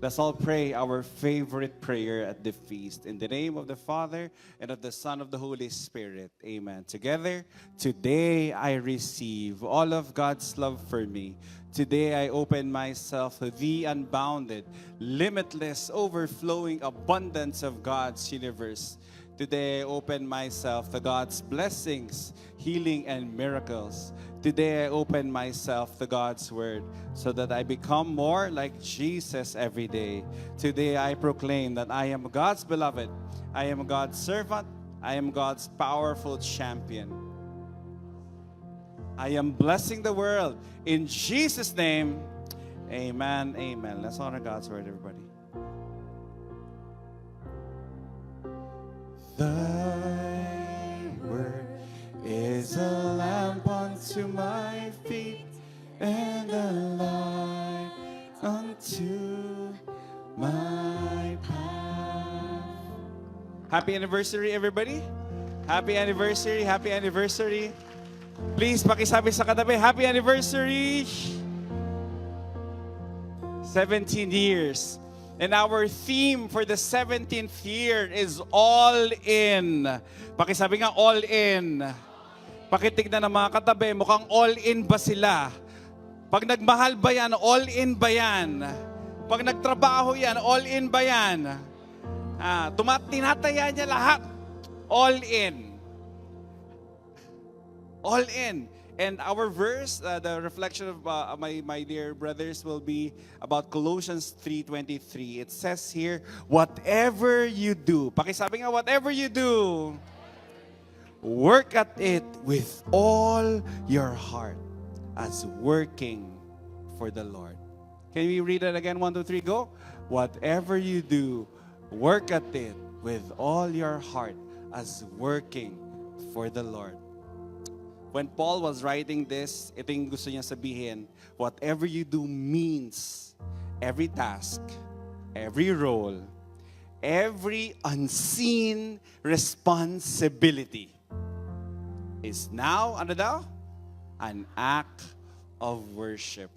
Let's all pray our favorite prayer at the feast. In the name of the Father, and of the Son, of the Holy Spirit. Amen. Together, today I receive all of God's love for me. Today I open myself to the unbounded, limitless, overflowing abundance of God's universe. Today I open myself to God's blessings, healing, and miracles. Today I open myself to God's word so that I become more like Jesus every day. Today I proclaim that I am God's beloved. I am God's servant. I am God's powerful champion. I am blessing the world. In Jesus' name, amen, amen. Let's honor God's word, everybody. Thy word is a lamp unto my feet and a light unto my path. Happy anniversary, everybody. Happy anniversary, happy anniversary. Please, pakisabi sa katabi, happy anniversary. 17 years. And our theme for the 17th year is all in. Pakisabi nga, all in. Pakitignan ng mga katabi, mukhang all in ba sila? Pag nagmahal ba yan, all in ba yan? Pag nagtrabaho yan, all in ba yan? Tinataya niya lahat. All in. All in. And our verse, the reflection of my dear brothers will be about Colossians 3:23. It says here, whatever you do, pakisabi nga, whatever you do, work at it with all your heart as working for the Lord. Can we read it again? 1, 2, 3, go. Whatever you do, work at it with all your heart as working for the Lord. When Paul was writing this, ito yung gusto niya sabihin, whatever you do means every task, every role, every unseen responsibility is now, ano daw? An act of worship.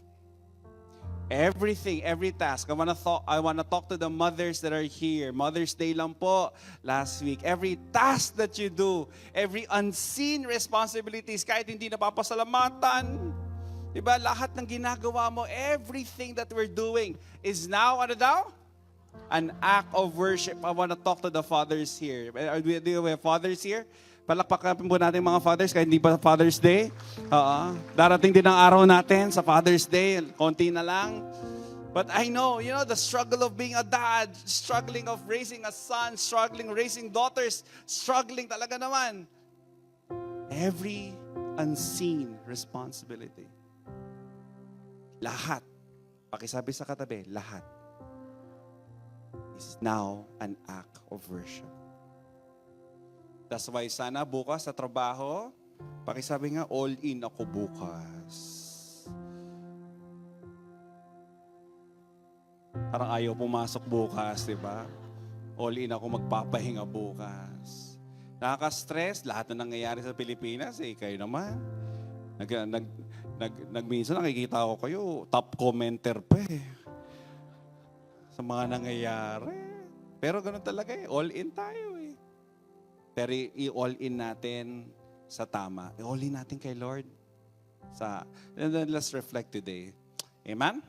Everything, every task. I want to talk to the mothers that are here. Mother's Day lang po last week. Every task that you do, every unseen responsibilities, kahit hindi napapasalamatan, diba? Lahat ng ginagawa mo, everything that we're doing is now, ano daw? An act of worship. I want to talk to the fathers here. Do we have fathers here? Palakpakan po natin mga fathers kahit hindi pa Father's Day. Darating din ang araw natin sa Father's Day. Konti na lang. But I know, the struggle of being a dad, struggling of raising a son, struggling raising daughters, struggling talaga naman. Every unseen responsibility. Lahat. Pakisabi sa katabi, lahat is now an act of worship. That's why sana bukas sa trabaho, pakisabi nga, all in ako bukas. Parang ayaw pumasok bukas, di ba? All in ako magpapahinga bukas. Nakaka-stress, lahat na nangyayari sa Pilipinas, kayo naman. Minsan nakikita ko kayo, top commenter pa sa mga nangyayari. Pero ganun talaga all in tayo Pero i-all in natin sa tama. I-all in natin kay Lord. And then let's reflect today. Amen?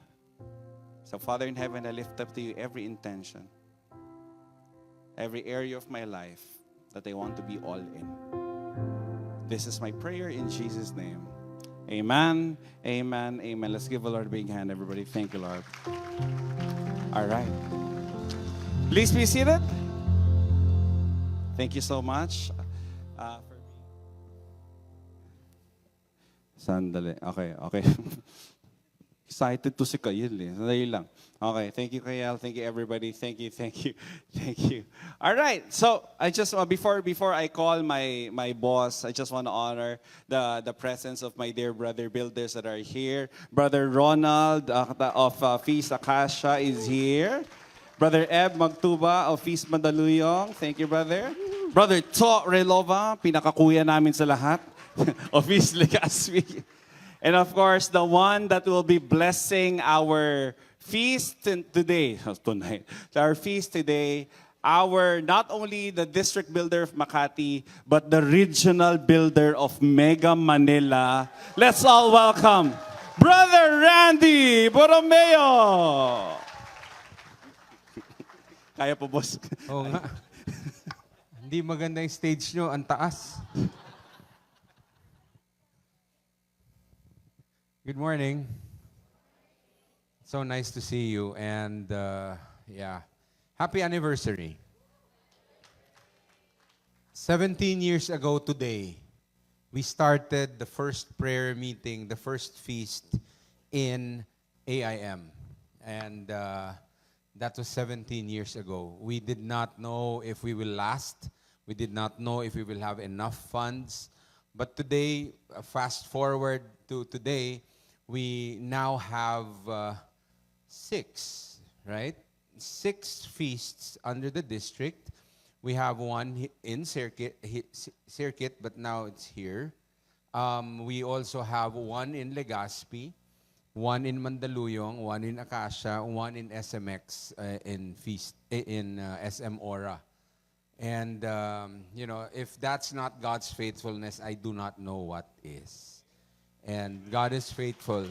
So Father in heaven, I lift up to you every intention, every area of my life that I want to be all in. This is my prayer in Jesus' name. Amen, amen, amen. Let's give the Lord a big hand, everybody. Thank you, Lord. All right. Please be seated. Thank you so much for me. Sandali. Okay. Excited to si Kayel Sandali lang. Okay, thank you Kayel. Thank you everybody. Thank you. All right. So, I just before I call my boss, I just want to honor the presence of my dear brother builders that are here. Brother Ronald of Feast Acacia is here. Brother Eb Magtuba of Feast Mandaluyong. Thank you, brother. Brother To Relova, pinakakuya namin sa lahat of Feast Legazpi. And of course, the one that will be blessing our today, tonight, our feast today, not only the district builder of Makati, but the regional builder of Mega Manila. Let's all welcome Brother Randy Borromeo. Kaya po, boss. Oo nga. Hindi maganda yung stage nyo, ang taas. Good morning. So nice to see you, and happy anniversary. 17 years ago today, we started the first prayer meeting, the first feast in AIM. And that was 17 years ago. We did not know if we will last. We did not know if we will have enough funds. But today, fast forward to today, we now have 6, right? 6 feasts under the district. We have one in circuit, but now it's here. We also have one in Legazpi, one in Mandaluyong, one in Acacia, one in SMX, in SM Aura. And, if that's not God's faithfulness, I do not know what is. And God is faithful.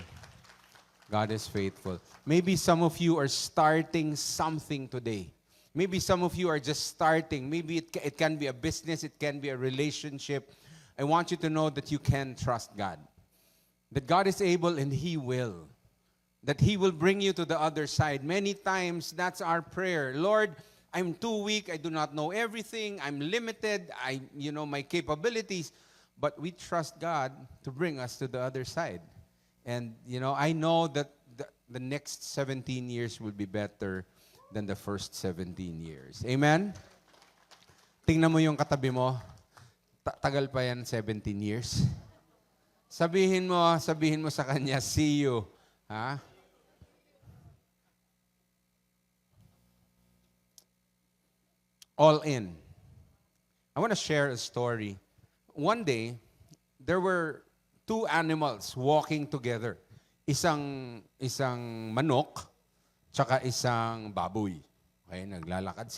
God is faithful. Maybe some of you are starting something today. Maybe some of you are just starting. Maybe it can be a business. It can be a relationship. I want you to know that you can trust God. That God is able and He will. That He will bring you to the other side. Many times, that's our prayer. Lord, I'm too weak. I do not know everything. I'm limited. My capabilities. But we trust God to bring us to the other side. And, I know that the next 17 years will be better than the first 17 years. Amen? Tingnan mo yung katabi mo. Tagal pa yan, 17 years. Sabihin mo sa kanya, see you. Ha? All in. I want to share a story. One day, there were 2 animals walking together. Isang manok, tsaka isang baboy. Okay, naglalakad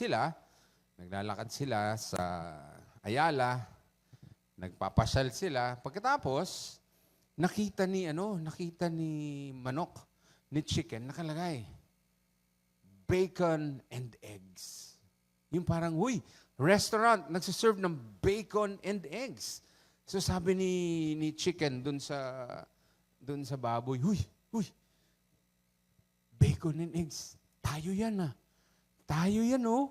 sila sa Ayala, nagpapasyal sila. Pagkatapos, nakita ni manok, ni chicken, nakalagay, bacon and eggs. Yung parang, restaurant, nagsiserve ng bacon and eggs. So sabi ni chicken dun sa baboy, bacon and eggs. Tayo yan oh.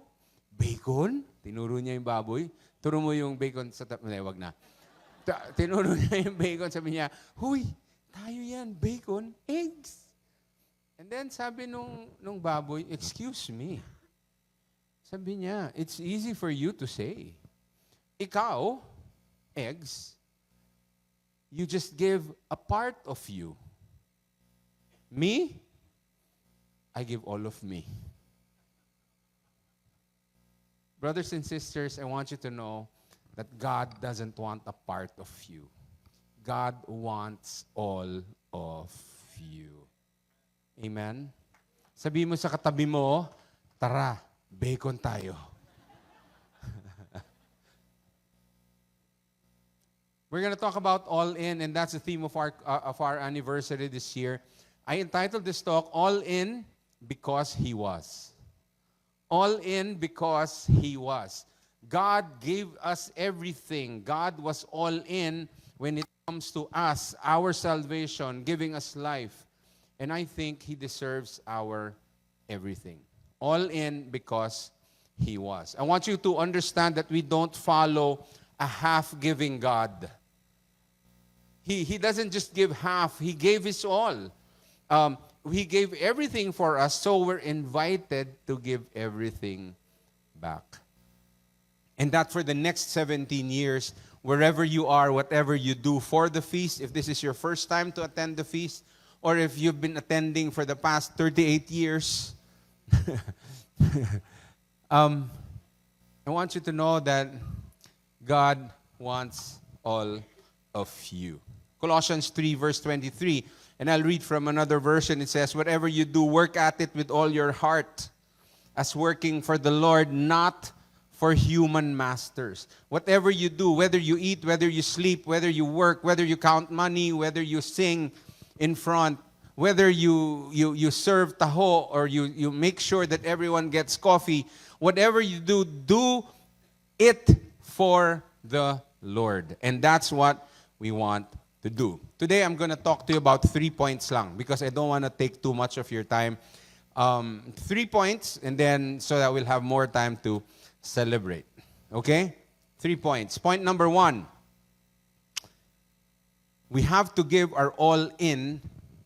Bacon? Tinuro niya yung baboy. Turo mo yung bacon sa wag na. Tinuro niya yung bacon, sabi niya, tayo yan, bacon, eggs. And then sabi nung baboy, excuse me. Sabi niya, it's easy for you to say. Ikaw, eggs, you just give a part of you. Me, I give all of me. Brothers and sisters, I want you to know that God doesn't want a part of you. God wants all of you. Amen? Sabi mo sa katabi mo, tara, bacon tayo. We're going to talk about all in, and that's the theme of our anniversary this year. I entitled this talk, All In Because He Was. All in because He was. God gave us everything. God was all in when it comes to us, our salvation, giving us life. And I think He deserves our everything. All in because He was. I want you to understand that we don't follow a half-giving God. He doesn't just give half. He gave His all. He gave everything for us, so we're invited to give everything back. And that for the next 17 years, wherever you are, whatever you do for the feast, if this is your first time to attend the feast, or if you've been attending for the past 38 years, I want you to know that God wants all of you. Colossians 3 verse 23, And I'll read from another version. It says, whatever you do, work at it with all your heart, as working for the Lord, not for human masters. Whatever you do, whether you eat, whether you sleep, whether you work, whether you count money, whether you sing in front, whether you serve taho or you make sure that everyone gets coffee, whatever you do, do it for the Lord. And that's what we want to do. Today, I'm going to talk to you about 3 points lang because I don't want to take too much of your time. 3 points, and then so that we'll have more time to celebrate. Okay? 3 points. Point number 1. We have to give our all in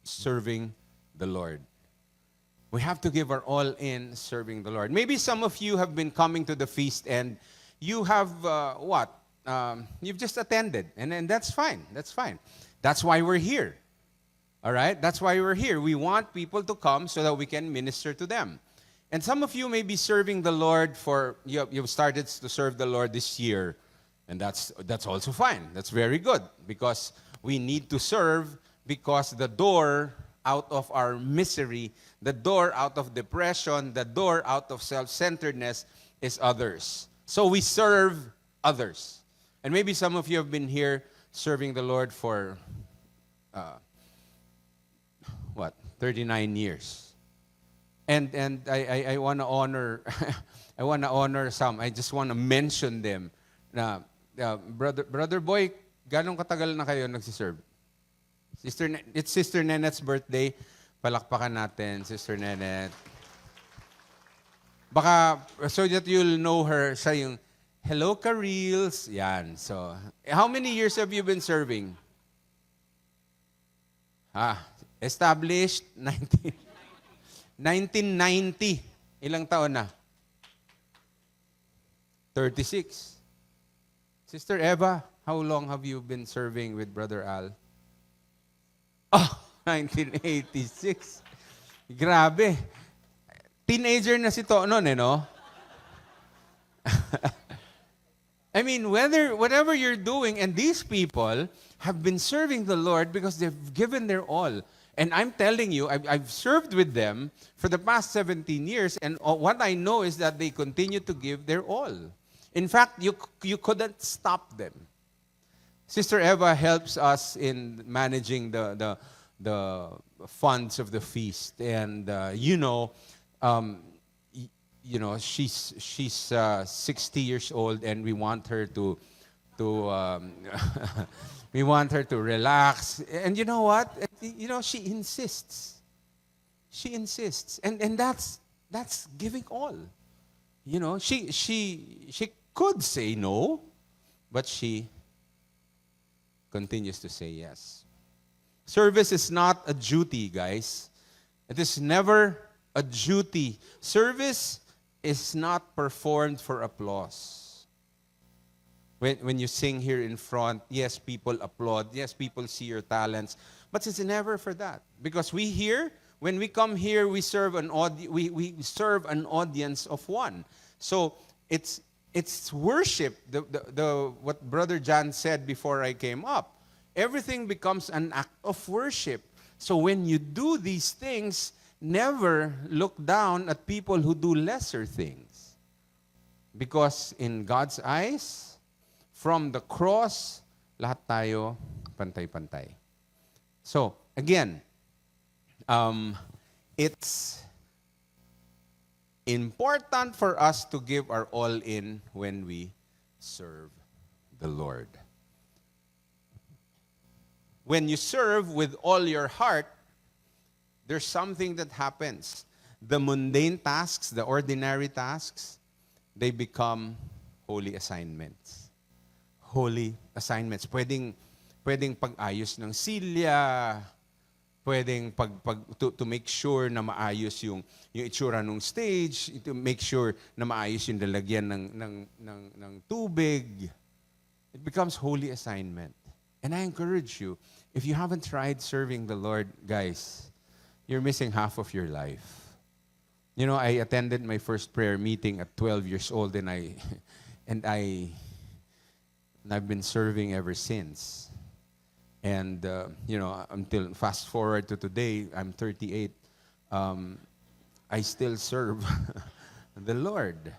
serving the Lord. We have to give our all in serving the Lord. Maybe some of you have been coming to the feast and you have you've just attended, and that's fine. That's fine. That's why we're here. All right? That's why we're here. We want people to come so that we can minister to them. And some of you may be serving the Lord you've started to serve the Lord this year, and that's also fine. That's very good because we need to serve because the door out of our misery, the door out of depression, the door out of self-centeredness is others. So we serve others. And maybe some of you have been here serving the Lord for 39 years. And I want to honor I want to honor some. I just want to mention them. Na brother Boy, ganong katagal na kayo nagsiserve? It's Sister Nenet's birthday. Palakpakan natin, Sister Nenet. Baka, so that you'll know her, siya yung, hello, Karils. Yan. So, how many years have you been serving? Established 1990. Ilang taon na? 36. Sister Eva, how long have you been serving with Brother Al? 1986. Grabe. Teenager na si To noon, no? I mean, whatever you're doing, and these people have been serving the Lord because they've given their all. And I'm telling you, I've served with them for the past 17 years, and what I know is that they continue to give their all. In fact, you couldn't stop them. Sister Eva helps us in managing the funds of the feast, and she's 60 years old, and we want her to we want her to relax. And you know what? She insists. She insists, and that's giving all. She could say no, but she continues to say yes. Service is not a duty, guys. It is never a duty. Service is not performed for applause. When you sing here in front, yes, people applaud. Yes, people see your talents. But it's never for that. Because when we come here, we serve we serve an audience of one. So it's worship. What Brother John said before I came up. Everything becomes an act of worship. So when you do these things, never look down at people who do lesser things. Because in God's eyes, from the cross, lahat tayo pantay-pantay. So, again, it's important for us to give our all in when we serve the Lord. When you serve with all your heart, there's something that happens. The mundane tasks, the ordinary tasks, they become holy assignments. Holy assignments. Pwedeng pag-ayos ng silya, pwedeng to make sure na maayos yung itsura ng stage, to make sure na maayos yung lalagyan ng tubig. It becomes holy assignment. And I encourage you, if you haven't tried serving the Lord, guys, you're missing half of your life. I attended my first prayer meeting at 12 years old, and I've been serving ever since. And, until fast forward to today, I'm 38, I still serve the Lord.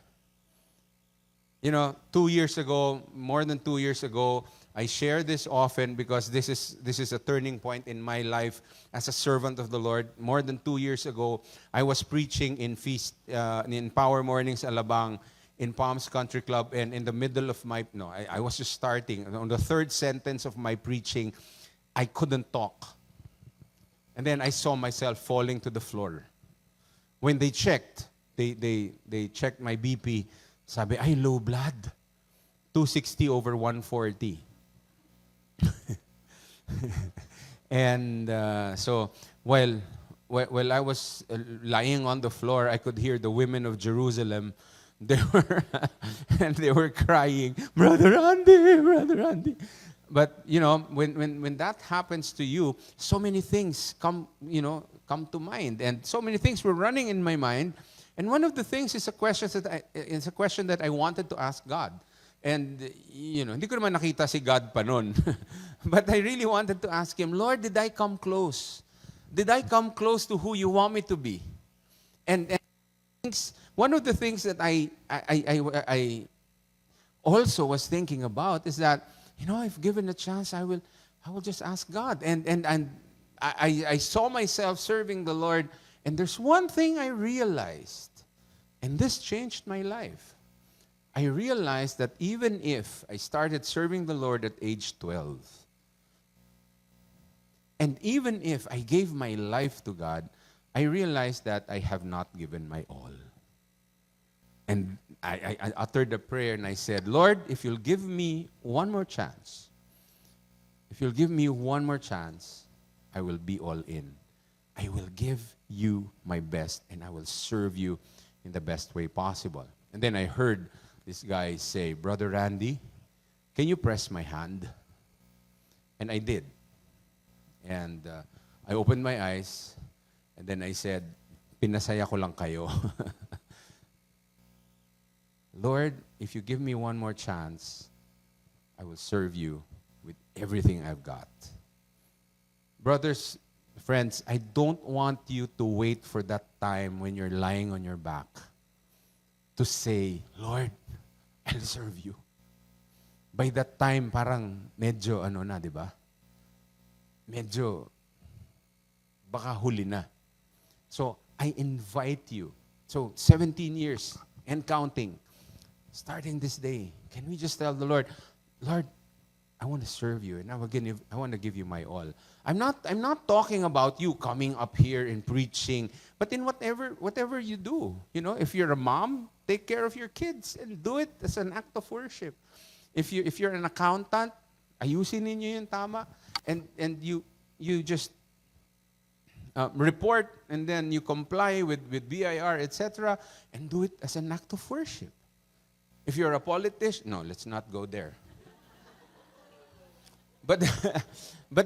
2 years ago, more than 2 years ago, I share this often because this is a turning point in my life as a servant of the Lord. More than 2 years ago, I was preaching in Power Mornings Alabang in Palms Country Club, and in the middle of I was just starting. On the third sentence of my preaching, I couldn't talk. And then I saw myself falling to the floor. When they checked, they checked my BP. Sabi, ay, low blood. 260 over 140. And so while I was lying on the floor, I could hear the women of Jerusalem. They were and they were crying, Brother Andy. But when that happens to you, so many things come to mind, and so many things were running in my mind. And one of the things is a question that I wanted to ask God. And, hindi ko naman nakita si God pa nun. But I really wanted to ask Him, Lord, did I come close? Did I come close to who you want me to be? And one of the things that I also was thinking about is that, if given a chance, I will just ask God. And I saw myself serving the Lord, and there's one thing I realized, and this changed my life. I realized that even if I started serving the Lord at age 12, and even if I gave my life to God, I realized that I have not given my all. And I uttered a prayer and I said, Lord, if you'll give me one more chance, I will be all in. I will give you my best and I will serve you in the best way possible. And then I heard this guy say, Brother Randy, can you press my hand? And I did. And I opened my eyes, and then I said, pinasaya ko lang kayo. Lord, if you give me one more chance, I will serve you with everything I've got. Brothers, friends, I don't want you to wait for that time when you're lying on your back to say, Lord, I'll serve you. By that time, parang medyo di ba? Medyo baka huli na. So, I invite you. So, 17 years and counting. Starting this day, can we just tell the Lord, Lord, I want to serve you and I want to give you my all. I'm not talking about you coming up here and preaching, but in whatever you do. If you're a mom, take care of your kids and do it as an act of worship. If you're an accountant, ayusin ninyo yung tama, and you just report and then you comply with BIR, etc., and do it as an act of worship. If you're a politician, no, let's not go there. But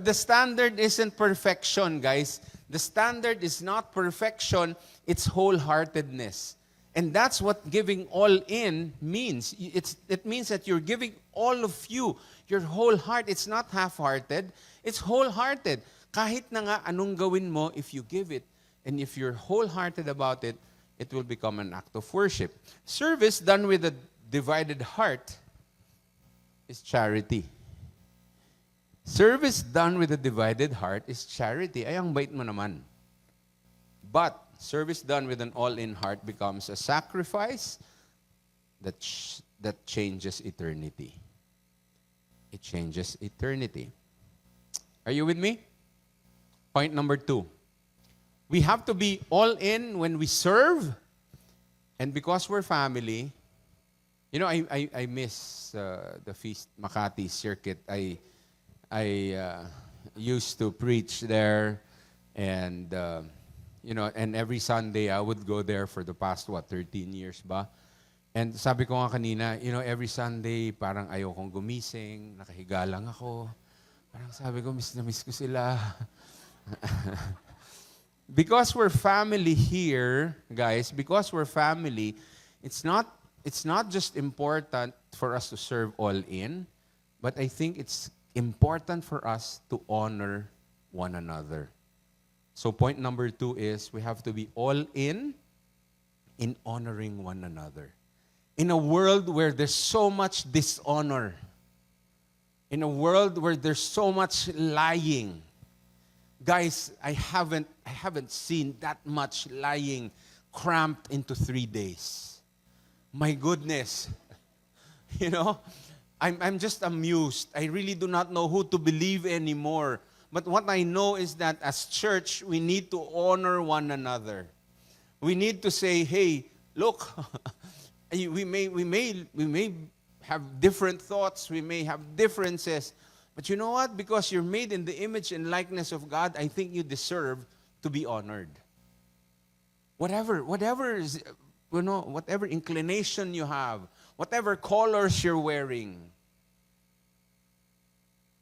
the standard isn't perfection, guys. The standard is not perfection, it's wholeheartedness. And that's what giving all in means. It means that you're giving all of you, your whole heart. It's not half-hearted, it's wholehearted. Kahit na nga anong gawin mo, if you give it, and if you're wholehearted about it, it will become an act of worship. Service done with a divided heart is charity. Service done with a divided heart is charity. Ay, ang bait mo naman. But service done with an all-in heart becomes a sacrifice that changes eternity. It changes eternity. Are you with me? Point number 2. We have to be all in when we serve. And because we're family, I miss the Feast Makati circuit. I used to preach there, and and every Sunday I would go there for the past 13 years ba? And sabi ko nga kanina, every Sunday parang ayokong gumising, nakahiga lang ako. Parang sabi ko, miss na miss ko sila. Because we're family here, guys, because we're family, it's not just important for us to serve all in, but I think it's important for us to honor one another. So point number 2 is we have to be all in honoring one another. In a world where there's so much dishonor, in a world where there's so much lying, guys, I haven't seen that much lying cramped into 3 days. My goodness. You know, I'm just amused. I really do not know who to believe anymore. But what I know is that as church, we need to honor one another. We need to say, hey, look, we may have different thoughts, we may have differences, but you know what? Because you're made in the image and likeness of God, I think you deserve to be honored. Whatever is, whatever inclination you have, whatever colors you're wearing,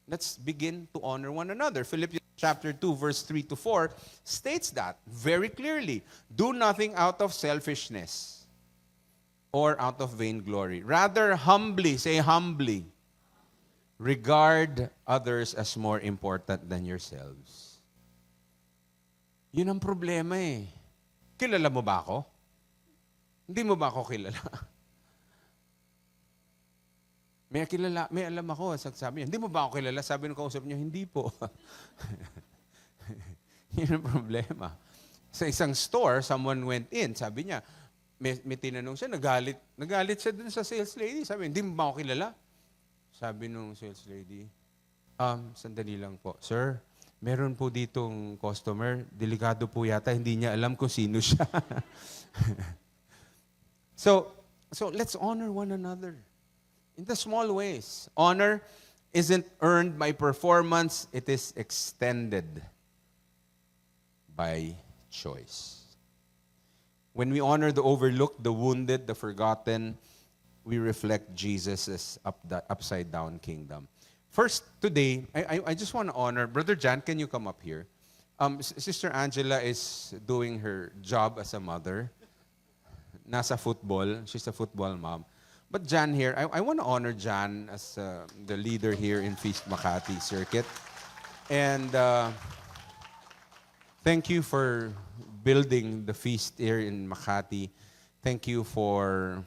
let's begin to honor one another. Philippians chapter 2, verse 3 to 4 states that very clearly. Do nothing out of selfishness or out of vainglory. Rather, humbly, say humbly, regard others as more important than yourselves. Yun ang problema eh. Kilala mo ba ako? Hindi mo ba ako kilala? May alam ako, sabi niya, hindi mo ba ako kilala? Sabi ng kausap niya, hindi po. Yun ang problema. Sa isang store, someone went in, sabi niya, may tinanong siya, nagalit siya dun sa sales lady. Sabi, hindi mo ba ako kilala? Sabi nung sales lady, sandali lang po. Sir, meron po ditong customer, delikado po yata, hindi niya alam kung sino siya. So let's honor one another. In the small ways. Honor isn't earned by performance, it is extended by choice. When we honor the overlooked, the wounded, the forgotten, we reflect Jesus' upside down kingdom. First, today, I just want to honor, Brother Jan, can you come up here? Sister Angela is doing her job as a mother. Nasa football, she's a football mom. But Jan here, I want to honor Jan as the leader here in Feast Makati Circuit. And thank you for building the feast here in Makati. Thank you for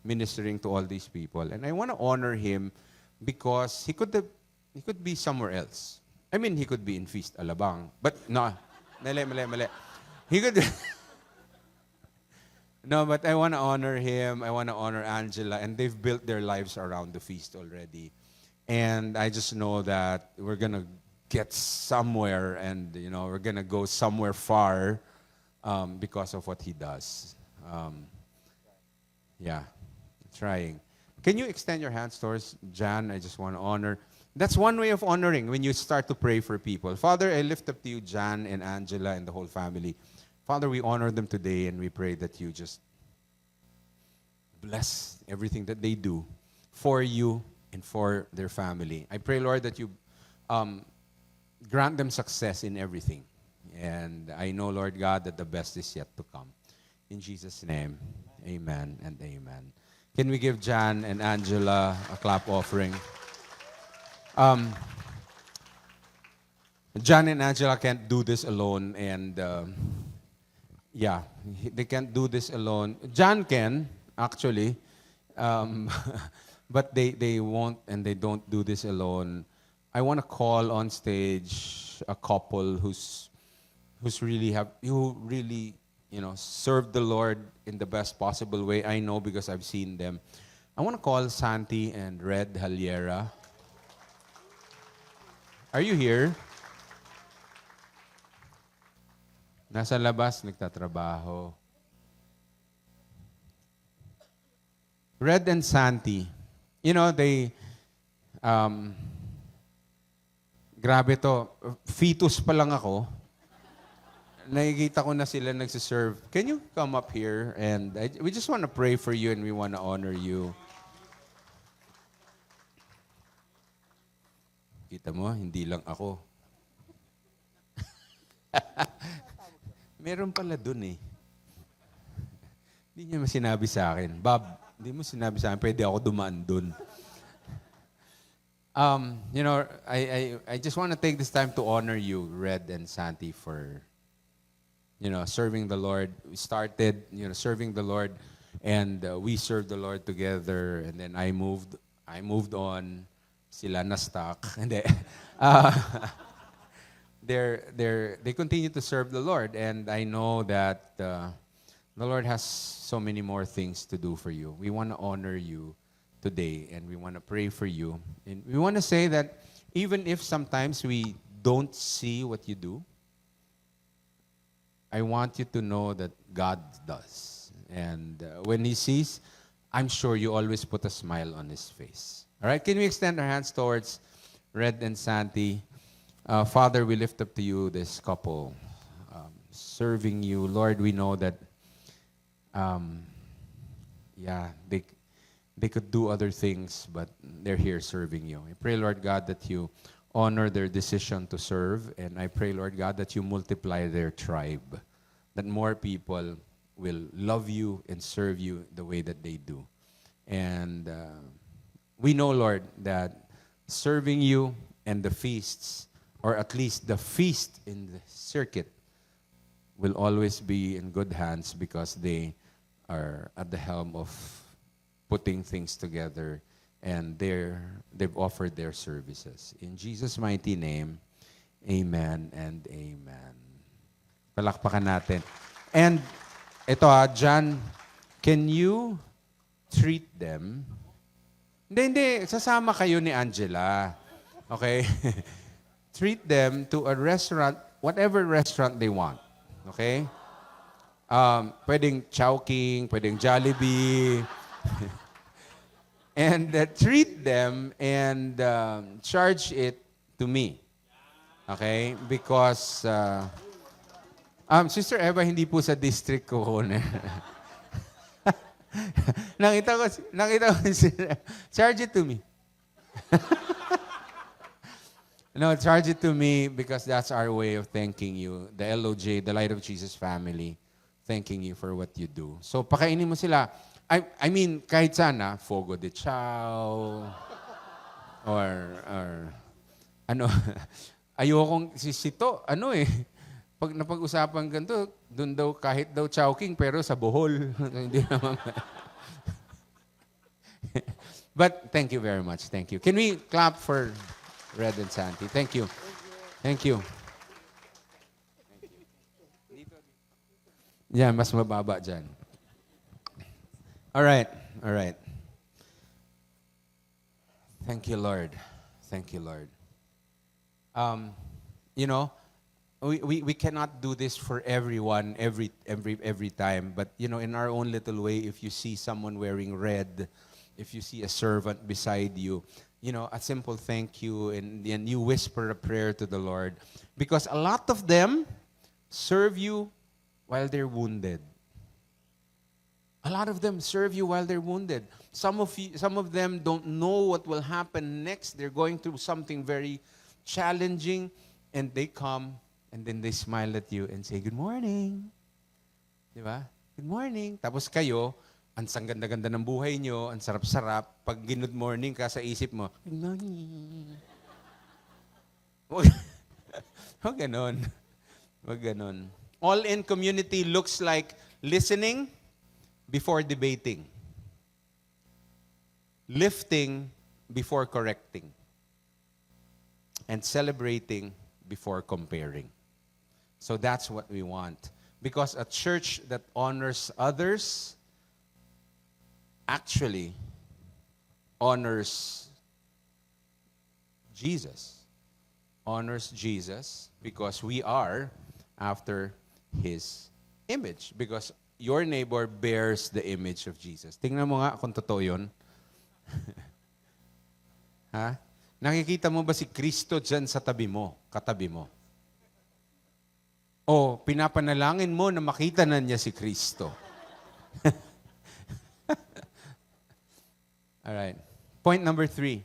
ministering to all these people. And I want to honor him because he could be somewhere else. I mean, he could be in Feast Alabang. But no, mali. He could... No, but I want to honor him. I want to honor Angela. And they've built their lives around the feast already. And I just know that we're going to get somewhere and, we're going to go somewhere far because of what he does. Trying. Can you extend your hands towards Jan? I just want to honor. That's one way of honoring when you start to pray for people. Father, I lift up to you Jan and Angela and the whole family. Father, we honor them today and we pray that you just bless everything that they do for you and for their family. I pray, Lord, that you grant them success in everything. And I know, Lord God, that the best is yet to come. In Jesus' name, amen and amen. Can we give Jan and Angela a clap offering? Jan and Angela can't do this alone, and they can't do this alone. Jan can, actually, but they won't and they don't do this alone. I want to call on stage a couple who really served the Lord in the best possible way. I know because I've seen them. I want to call Santi and Red Haliera. Are you here? Nasa labas, nagtatrabaho. Red and Santi, they, grabe to, fetus pa lang ako, nakikita ko na sila nagsiserve. Can you come up here? And we just want to pray for you and we want to honor you. Kita mo, hindi lang ako. Meron pala dun eh. Hindi niya sinabi sa akin. Bob, hindi mo sinabi sa akin, pwede ako dumaan dun. I just want to take this time to honor you, Red and Santi, for serving the Lord. We started, serving the Lord, and we served the Lord together. And then I moved on. Sila na stuck. And they continue to serve the Lord, and I know that the Lord has so many more things to do for you. We want to honor you today, and we want to pray for you. And we want to say that even if sometimes we don't see what you do, I want you to know that God does. And when He sees, I'm sure you always put a smile on His face. All right, can we extend our hands towards Red and Santi? Father, we lift up to you this couple serving you. Lord, we know that, they could do other things, but they're here serving you. I pray, Lord God, that you honor their decision to serve, and I pray, Lord God, that you multiply their tribe, that more people will love you and serve you the way that they do. And we know, Lord, that serving you and the feasts, or at least the feast in the circuit, will always be in good hands because they are at the helm of putting things together, and they've offered their services. In Jesus' mighty name, amen and amen. Palakpakan natin. And ito John, can you treat them? Hindi. Sasama kayo ni Angela. Okay? Treat them to a restaurant, whatever restaurant they want. Okay? Pwedeng Chowking, pwedeng Jollibee. And treat them and charge it to me. Okay? Because, Sister Eva, hindi po sa district ko kunin. nakita ko charge it to me. No, charge it to me because that's our way of thanking you. The LOJ, the Light of Jesus family, thanking you for what you do. So, pakainin mo sila. I mean, kahit sana, Fogo de Chao, or ano, ayokong, sito, pag napag-usapan ganito, dun daw, kahit daw Chowking, pero sa Bohol. Hindi naman. But, thank you very much. Thank you. Can we clap for Red and Santi? Thank you. Thank you. Yan, mas mababa dyan. All right. Thank you, Lord. Thank you, Lord. We cannot do this for everyone every time, but in our own little way, if you see someone wearing red, if you see a servant beside you, a simple thank you, and you whisper a prayer to the Lord, because a lot of them serve you while they're wounded. A lot of them serve you while they're wounded. Some of them don't know what will happen next. They're going through something very challenging, and they come and then they smile at you and say, "Good morning." Di ba? Good morning. Tapos kayo, ang ganda-ganda ng buhay nyo, ang sarap-sarap. Pag good morning ka sa isip mo, "Good morning." Huwag ganon. Huwag ganon. All-in community looks like listening before debating, lifting before correcting, and celebrating before comparing. So that's what we want. Because a church that honors others actually honors Jesus. Honors Jesus because we are after His image. Because your neighbor bears the image of Jesus. Tingnan mo nga kung totoo yun. Ha? Nakikita mo ba si Kristo dyan sa tabi mo, katabi mo? O pinapanalangin mo na makita na niya si Kristo? All right. Point number 3.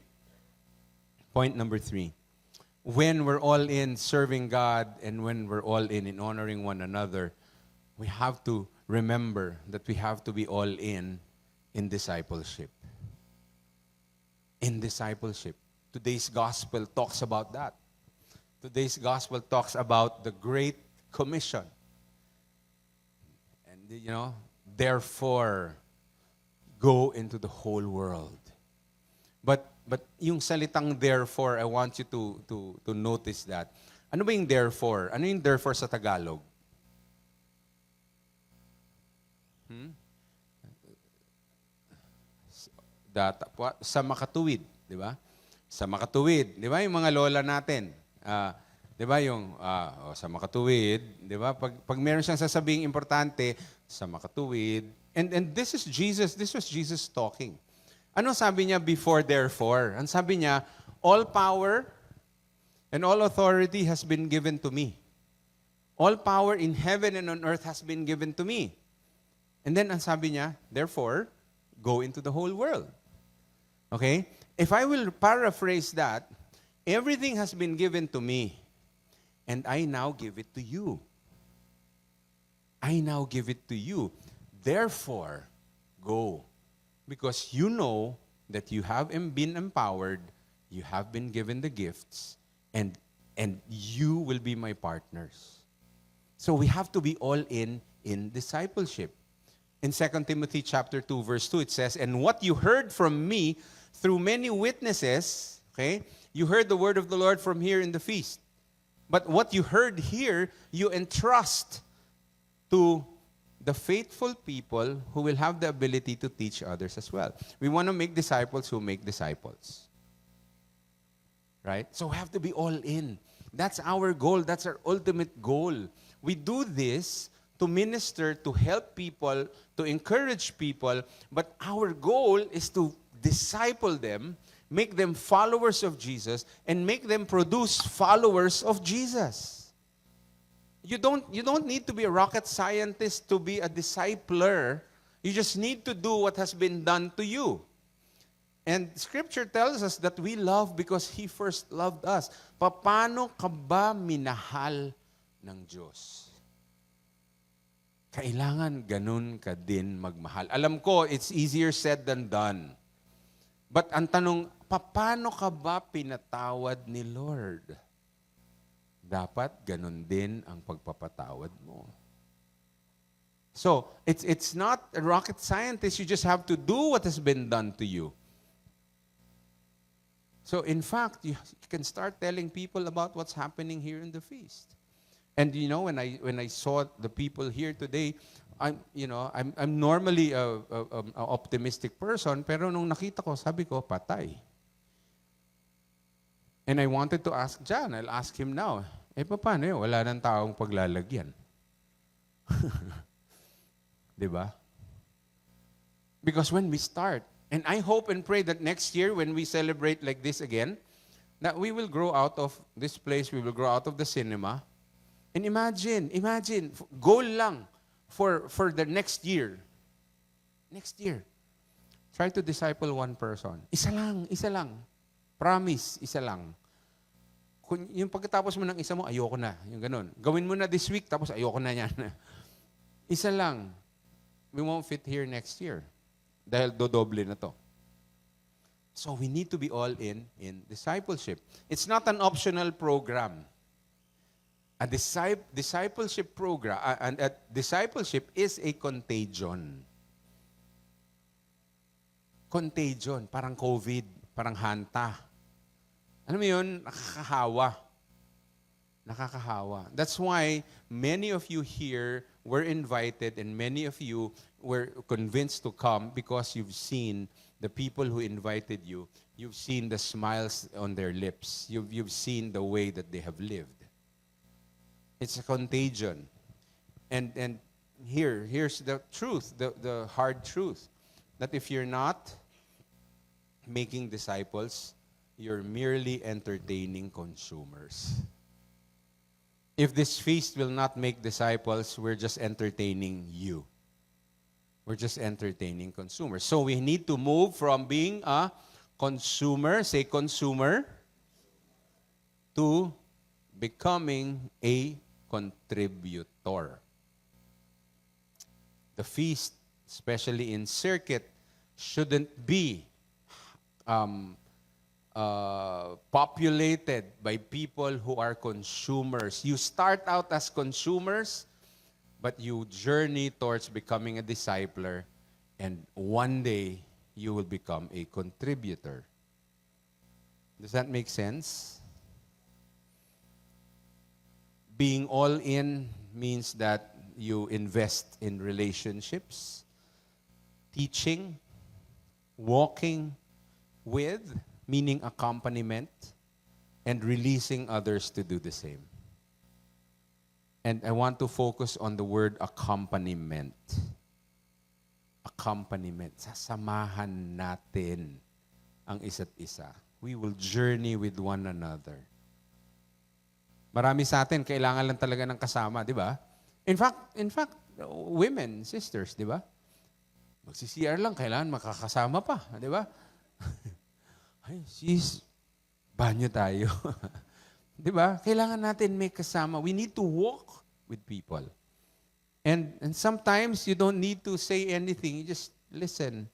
When we're all in serving God and when we're all in honoring one another, we have to remember that we have to be all in discipleship. In discipleship. Today's gospel talks about that. Today's gospel talks about the Great Commission. And, therefore, go into the whole world. But yung salitang therefore, I want you to notice that. Ano ba yung therefore? Ano yung therefore sa Tagalog? Sa makatuwid, di ba? Sa makatuwid, di ba yung mga lola natin? Di ba yung sa makatuwid, di ba? Pag meron siyang sasabing importante, sa makatuwid. And this was Jesus talking. Ano sabi niya before therefore? Ang sabi niya, all power and all authority has been given to me. All power in heaven and on earth has been given to me. And then ang sabi niya, therefore, go into the whole world. Okay? If I will paraphrase that, everything has been given to me, and I now give it to you. I now give it to you. Therefore, go. Because you know that you have been empowered, you have been given the gifts, and you will be my partners. So we have to be all in discipleship. In 2 Timothy chapter 2, verse 2, it says, and what you heard from me through many witnesses, okay, you heard the word of the Lord from here in the feast. But what you heard here, you entrust to the faithful people who will have the ability to teach others as well. We want to make disciples who make disciples. Right? So we have to be all in. That's our goal. That's our ultimate goal. We do this to minister, to help people, to encourage people, but our goal is to disciple them, make them followers of Jesus, and make them produce followers of Jesus. You don't need to be a rocket scientist to be a discipler. You just need to do what has been done to you. And Scripture tells us that we love because He first loved us. Paano ka ba minahal ng Diyos? Kailangan ganun ka din magmahal. Alam ko, it's easier said than done. But ang tanong, paano ka ba pinatawad ni Lord? Dapat ganun din ang pagpapatawad mo. So, it's not a rocket scientist. You just have to do what has been done to you. So, in fact, you can start telling people about what's happening here in the feast. And when I saw the people here today, I'm normally a optimistic person, pero nung nakita ko, sabi ko, patay. And I wanted to ask John, I'll ask him now, paano yun? Wala nang taong paglalagyan. Diba? Because when we start, and I hope and pray that next year when we celebrate like this again, that we will grow out of this place, we will grow out of the cinema. And imagine, goal lang for the next year. Next year. Try to disciple one person. Isa lang. Promise, isa lang. Kung yung pagkatapos mo ng isa mo, ayoko na. Yung ganun. Gawin mo na this week, tapos ayoko na yan. Isa lang. We won't fit here next year. Dahil dodoble na to. So we need to be all in discipleship. It's not an optional program. A discipleship program, and discipleship is a contagion. Contagion, parang COVID, parang hanta. Alam mo yun, nakakahawa. That's why many of you here were invited and many of you were convinced to come because you've seen the people who invited you. You've seen the smiles on their lips. You've seen the way that they have lived. It's a contagion. And here's the truth, the hard truth, that if you're not making disciples, you're merely entertaining consumers. If this feast will not make disciples, we're just entertaining you. We're just entertaining consumers. So we need to move from being a consumer, say consumer, to becoming a contributor. The feast, especially in circuit, shouldn't be populated by people who are consumers. You start out as consumers, but you journey towards becoming a discipler, and one day you will become a contributor. Does that make sense? Being all in means that you invest in relationships, teaching, walking with, meaning accompaniment, and releasing others to do the same. And I want to focus on the word accompaniment. Accompaniment. Sasamahan natin ang isa't isa. We will journey with one another. Marami sa atin, kailangan lang talaga ng kasama, di ba? In fact, women, sisters, di ba? Magsi-CR lang, kailangan makakasama pa, di ba? Ay, sis, banyo tayo. Di ba? Kailangan natin may kasama. We need to walk with people. And sometimes you don't need to say anything. You just listen.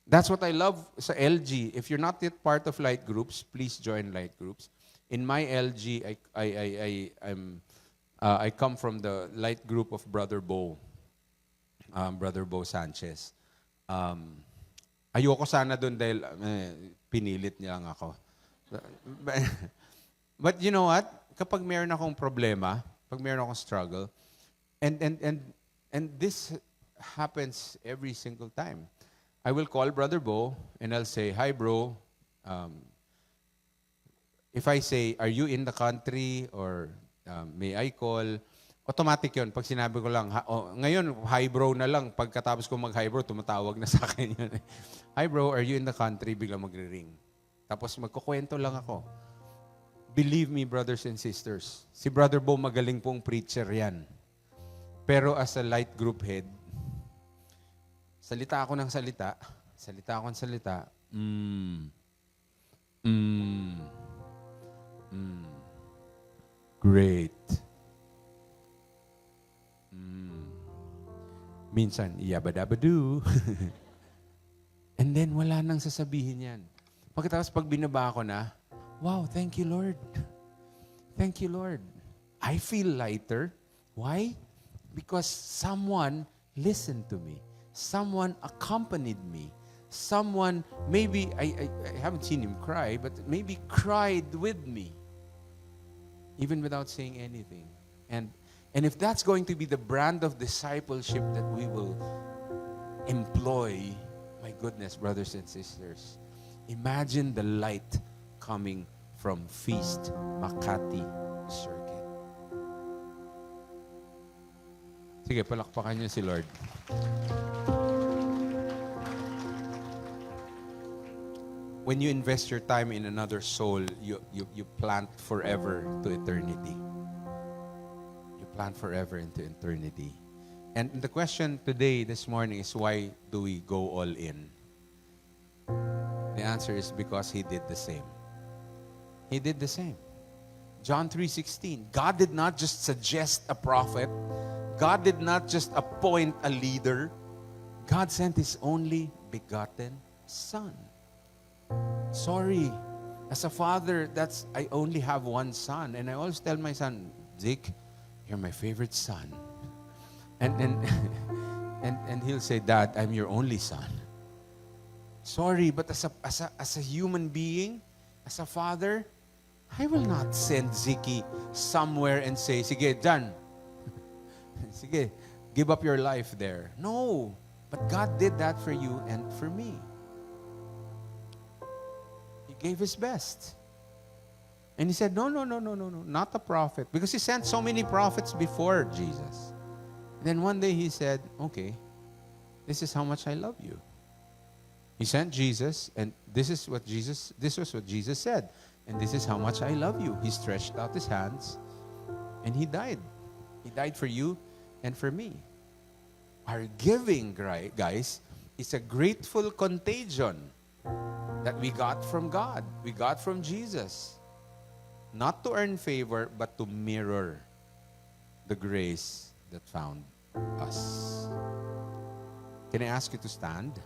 That's what I love sa LG. If you're not yet part of light groups, please join light groups. In my LG, I come from the light group of Brother Bo Sanchez. Ayoko sana doon dahil pinilit niya lang ako. But you know what? Kapag meron akong problema, pag meron akong struggle, and this happens every single time. I will call Brother Bo and I'll say, "Hi bro, if I say, are you in the country or may I call?" Automatic yun. Pag sinabi ko lang, ngayon, hi bro na lang. Pagkatapos ko mag-hi bro, tumatawag na sa akin yun. Hi bro, are you in the country? Biglang magre-ring. Tapos magkukwento lang ako. Believe me, brothers and sisters, si Brother Bo magaling pong preacher yan. Pero as a light group head, salita ako ng salita, great. Minsan, yabadabadu. And then, wala nang sasabihin yan. Pagkatapos, pag binaba ko na, wow, thank you, Lord. Thank you, Lord. I feel lighter. Why? Because someone listened to me. Someone accompanied me. Someone, maybe, I haven't seen him cry, but maybe cried with me. Even without saying anything. And if that's going to be the brand of discipleship that we will employ, my goodness, brothers and sisters, imagine the light coming from Feast Makati Circuit. Sige, palakpakan niyo si Lord. When you invest your time in another soul, you plant forever to eternity. You plant forever into eternity. And the question today, this morning, is why do we go all in? The answer is because He did the same. He did the same. John 3:16. God did not just suggest a prophet. God did not just appoint a leader. God sent His only begotten Son. Sorry, as a father, I only have one son, and I always tell my son, Zeke, you're my favorite son, and he'll say, Dad, I'm your only son. Sorry, but as a human being, as a father, I will not send Zeke somewhere and say, sige, dyan. Sige, give up your life there. No, but God did that for you and for me. Gave His best. And He said, no, not a prophet. Because He sent so many prophets before Jesus. And then one day He said, okay, this is how much I love you. He sent Jesus, and this was what Jesus said. And this is how much I love you. He stretched out His hands, and He died. He died for you and for me. Our giving, guys, is a grateful contagion that we got from God. We got from Jesus. Not to earn favor, but to mirror the grace that found us. Can I ask you to stand?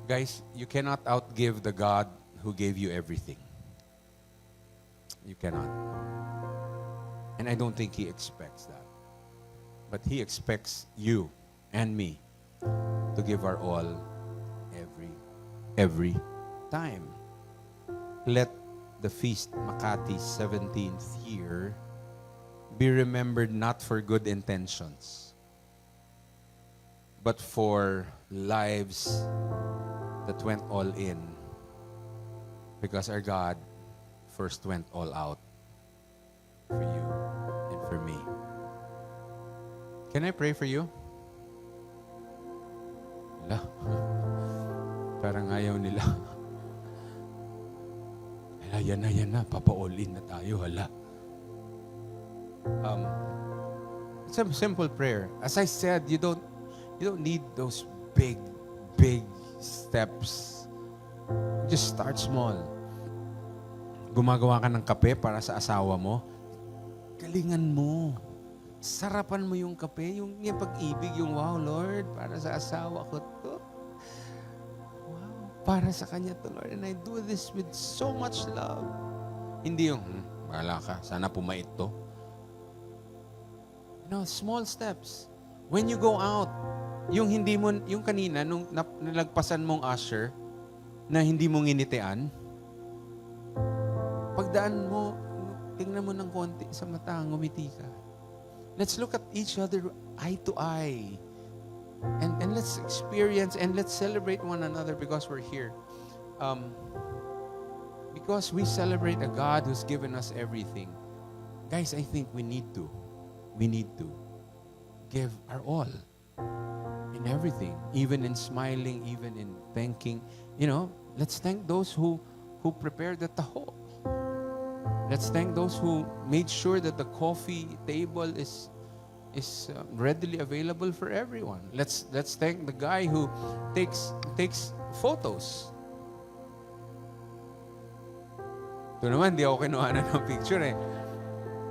Guys, you cannot outgive the God who gave you everything. You cannot. And I don't think He expects that. But He expects you and me to give our all every time. Let the feast, Makati's 17th year, be remembered not for good intentions, but for lives that went all in, because our God first went all out for you and for me. Can I pray for you? Hala. Parang ayaw nila. Hala, yan na. Papa-all in na tayo, hala. It's a simple prayer. As I said, you don't need those big steps. Just start small. Gumagawa ka ng kape para sa asawa mo. Galingan mo. Sarapan mo yung kape, yung pag-ibig, yung wow, Lord, para sa asawa ko to. Wow, para sa kanya to, Lord. And I do this with so much love. Hindi yung, wala ka, sana pumait to. No, small steps. When you go out, yung hindi mo, yung kanina, nung nalagpasan mong usher, na hindi mo nginitian, pagdaan mo, tingnan mo ng konti sa mata, ngumiti ka. Let's look at each other eye to eye. And let's experience and let's celebrate one another because we're here. Because we celebrate a God who's given us everything. Guys, I think we need to give our all in everything, even in smiling, even in thanking. You know, let's thank those who prepared the taho. Let's thank those who made sure that the coffee table is readily available for everyone. Let's thank the guy who takes photos. Ito naman, di ako kinuha na ng picture eh.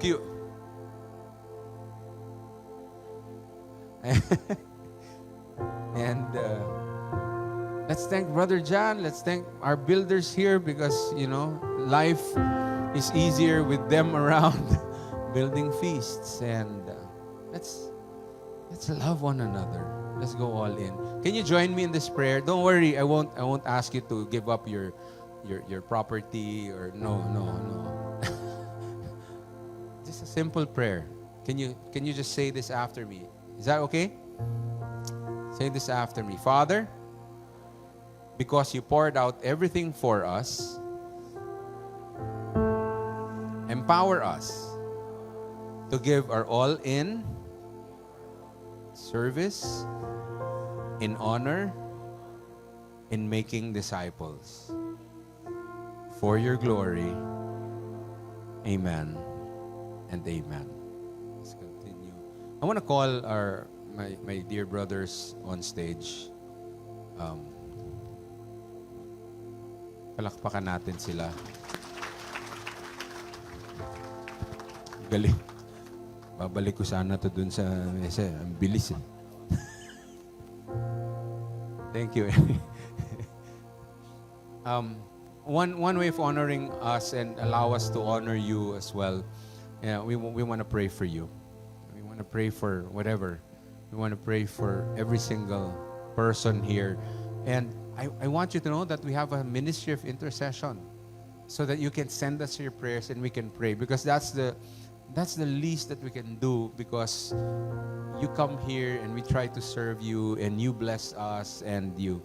Cute. And let's thank Brother John. Let's thank our builders here because, you know, life is easier with them around building feasts. And let's love one another. Let's go all in. Can you join me in this prayer? Don't worry, I won't ask you to give up your property or no. Just a simple prayer. Can you just say this after me? Is that okay? Say this after me. Father, because you poured out everything for us, empower us to give our all in service, in honor, in making disciples. For your glory. Amen and amen. Let's continue. I want to call my dear brothers on stage. Palakpakan natin sila. Galing. Babalik ko sana to dun sa mesa. Ang bilis eh. Thank you. One way of honoring us and allow us to honor you as well. Yeah, we want to pray for you. We want to pray for whatever. We want to pray for every single person here. And I want you to know that we have a ministry of intercession so that you can send us your prayers and we can pray, because that's the least that we can do, because you come here and we try to serve you and you bless us and you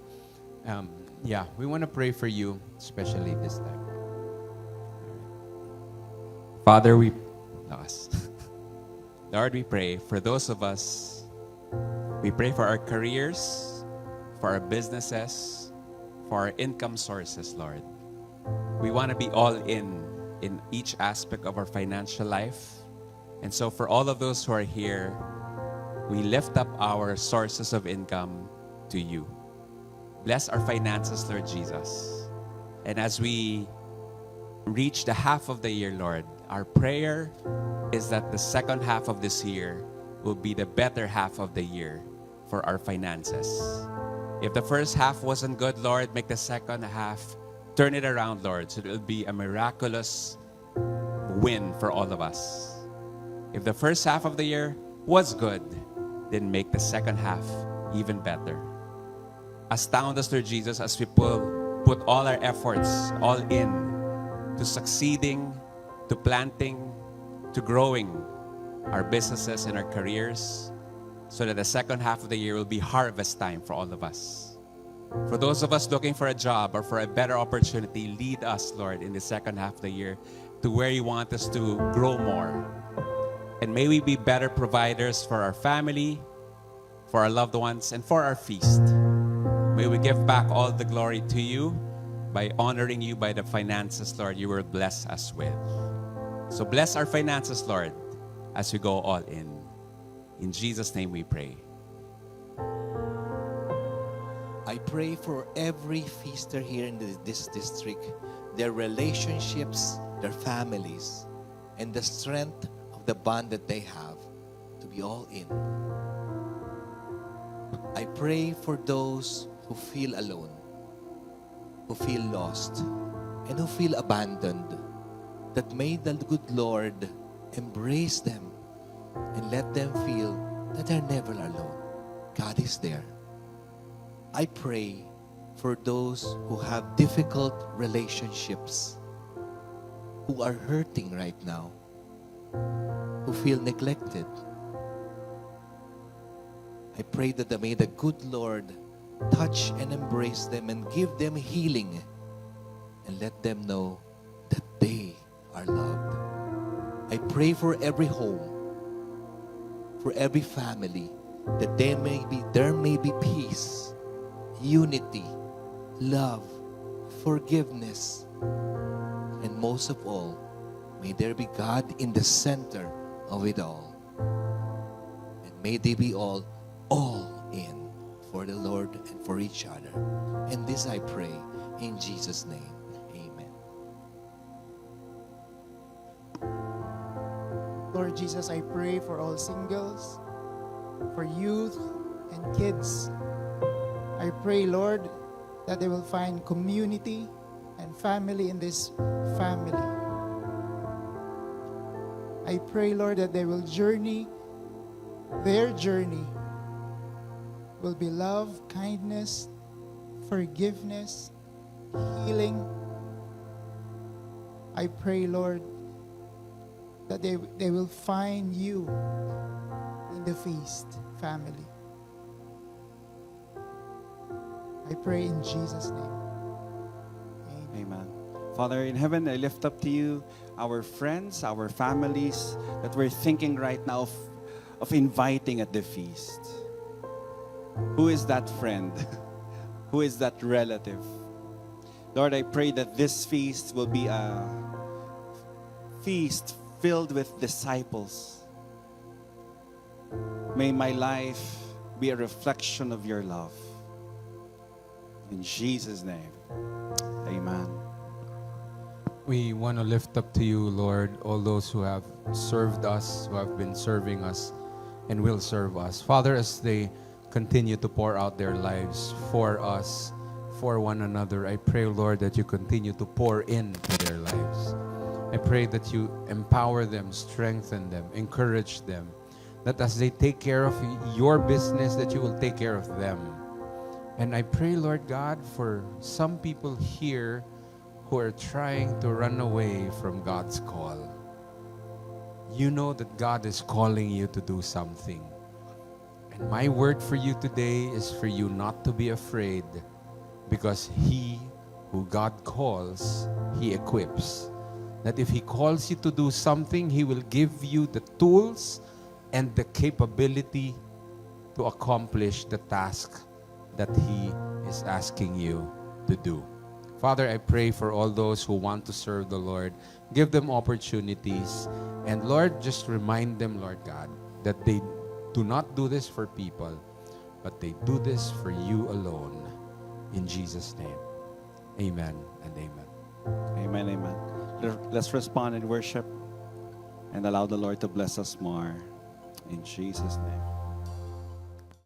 we want to pray for you, especially this time. Father, Lord, we pray for those of us. We pray for our careers, for our businesses, for our income sources, Lord. We want to be all in each aspect of our financial life. And so for all of those who are here, we lift up our sources of income to you. Bless our finances, Lord Jesus. And as we reach the half of the year, Lord, our prayer is that the second half of this year will be the better half of the year for our finances. If the first half wasn't good, Lord, make the second half, turn it around, Lord, so it'll be a miraculous win for all of us. If the first half of the year was good, then make the second half even better. Astound us, Lord Jesus, as we put all our efforts all in to succeeding, to planting, to growing our businesses and our careers, so that the second half of the year will be harvest time for all of us. For those of us looking for a job or for a better opportunity, lead us, Lord, in the second half of the year to where you want us to grow more. And may we be better providers for our family, for our loved ones, and for our feast. May we give back all the glory to you by honoring you by the finances, Lord, you will bless us with. So bless our finances, Lord, as we go all in. In Jesus' name we pray. I pray for every feaster here in this district, their relationships, their families, and the strength of the bond that they have to be all in. I pray for those who feel alone, who feel lost, and who feel abandoned, that may the good Lord embrace them and let them feel that they're never alone. God is there. I pray for those who have difficult relationships, who are hurting right now, who feel neglected. I pray that may the good Lord touch and embrace them and give them healing and let them know that they are loved. I pray for every home, for every family, that there may be peace, unity, love, forgiveness, and most of all, may there be God in the center of it all. And may they be all in for the Lord and for each other. And this I pray in Jesus' name. Amen. Lord Jesus, I pray for all singles, for youth and kids. I pray, Lord, that they will find community and family in this family. I pray, Lord, that they will their journey will be love, kindness, forgiveness, healing. I pray, Lord, that they will find you in the feast family. I pray in Jesus' name. Amen. Amen. Father in heaven, I lift up to you our friends, our families that we're thinking right now of inviting at the feast. Who is that friend? Who is that relative? Lord, I pray that this feast will be a feast filled with disciples. May my life be a reflection of your love. In Jesus' name, amen. We want to lift up to you, Lord, all those who have served us, who have been serving us, and will serve us. Father, as they continue to pour out their lives for us, for one another, I pray, Lord, that you continue to pour into their lives. I pray that you empower them, strengthen them, encourage them, that as they take care of your business, that you will take care of them. And I pray, Lord God, for some people here who are trying to run away from God's call. You know that God is calling you to do something. And my word for you today is for you not to be afraid, because he who God calls, he equips. That if he calls you to do something, he will give you the tools and the capability to accomplish the task that he is asking you to do. Father, I pray for all those who want to serve the Lord. Give them opportunities. And Lord, just remind them, Lord God, that they do not do this for people, but they do this for you alone. In Jesus' name, amen and amen. Amen, amen. Let's respond in worship and allow the Lord to bless us more. In Jesus' name.